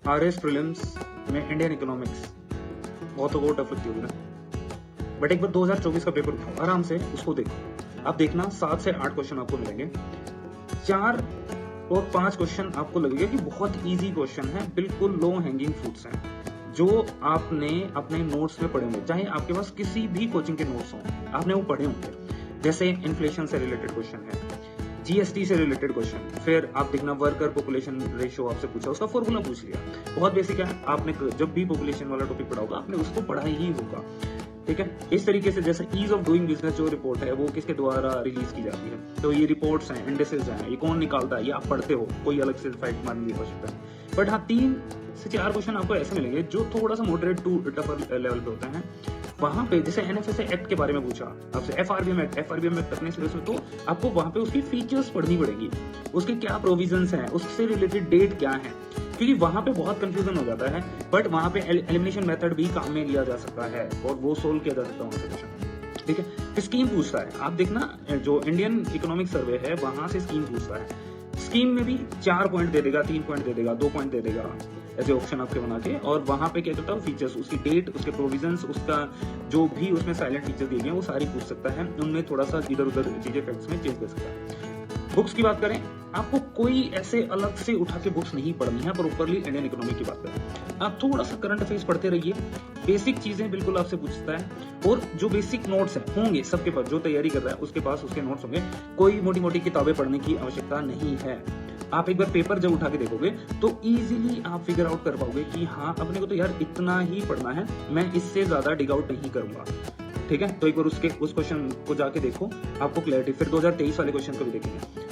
RS prelims में Indian economics बहुत तो टफ लगती होगी ना, बट एक बार 2024 का पेपर उठाओ, आराम से उसको देखो। आप देखना 7 से 8 क्वेश्चन आपको मिलेंगे, 4 और 5 क्वेश्चन आपको लगेगा कि बहुत इजी क्वेश्चन है, बिल्कुल लो हैंगिंग फ्रूट्स हैं जो आपने अपने नोट्स में पढ़े होंगे, चाहे आपके पास किसी भी कोचिंग के नोट्स हों, आपने वो पढ़े होंगे। जैसे इन्फ्लेशन से रिलेटेड क्वेश्चन है, जीएसटी से रिलेटेड क्वेश्चन, फिर आप देखना वर्कर पॉपुलेशन रेशियो आपसे पूछा, उसका फॉर्मूला पूछ लिया, बहुत बेसिक है। आपने जब भी पॉपुलेशन वाला टॉपिक पढ़ा होगा आपने उसको पढ़ा ही होगा, ठीक है। इस तरीके से जैसे ईज ऑफ डूइंग बिजनेस जो रिपोर्ट है वो किसके द्वारा रिलीज की जाती है, तो ये रिपोर्ट्स हैं, इंडेक्सेस हैं, ये कौन निकालता है, ये आप पढ़ते हो, कोई अलग से फैक्ट मानने की आवश्यकता है। बट हाँ 3 से 4 क्वेश्चन आपको ऐसे मिलेंगे जो थोड़ा सा मॉडरेट टू टफर लेवल पे होते हैं। वहां पे जैसे एनएफएसए एक्ट के बारे में पूछा आपसे, एफआरबीएम एक्ट अपने सिलेबस में, तो आपको वहां पे उसकी फीचर्स पढ़नी पड़ेगी, उसके क्या प्रोविजंस हैं, उससे रिलेटेड डेट क्या है, क्योंकि वहां पे बहुत कंफ्यूजन हो जाता है। बट वहां पे एलिमिनेशन मेथड भी काम में लिया जा सकता है और वो सोल्व किया जा सकता है वहां से क्वेश्चन, ठीक है। स्कीम पूछता है, आप देखना जो इंडियन इकोनॉमिक सर्वे है वहां से स्कीम पूछता है, स्कीम में भी 4 पॉइंट दे देगा, 3 पॉइंट दे देगा, 2 पॉइंट दे देगा, ऐसे ऑप्शन आपके बना के, और वहां पे क्या करता है फीचर्स, उसकी डेट, उसके प्रोविजंस, उसका जो भी उसमें साइलेंट फीचर दिए गए वो सारी पूछ सकता है, उनमें थोड़ा सा इधर उधर चीजें फैक्ट्स में चेंज कर सकता है। बुक्स की बात करें, आपको कोई ऐसे अलग से उठा के बुक्स नहीं पढ़नी है, प्रॉपरली इंडियन इकोनॉमी की बात करें, आप थोड़ा सा करंट अफेयर्स पढ़ते रहिए, बेसिक चीजें बिल्कुल आपसे पूछता है, और जो बेसिक नोट्स हैं होंगे सबके पास, जो तैयारी कर रहा है उसके पास उसके नोट्स होंगे, कोई मोटी मोटी किताबें पढ़ने की आवश्यकता नहीं है। आप एक बार पेपर जब उठा के देखोगे तो इजीली आप फिगर आउट कर पाओगे कि हाँ अपने को तो यार इतना ही पढ़ना है, मैं इससे ज्यादा डिग आउट नहीं करूंगा, ठीक है। तो एक बार उस क्वेश्चन को जाके देखो, आपको क्लैरिटी, फिर 2023 वाले क्वेश्चन को भी देखेंगे।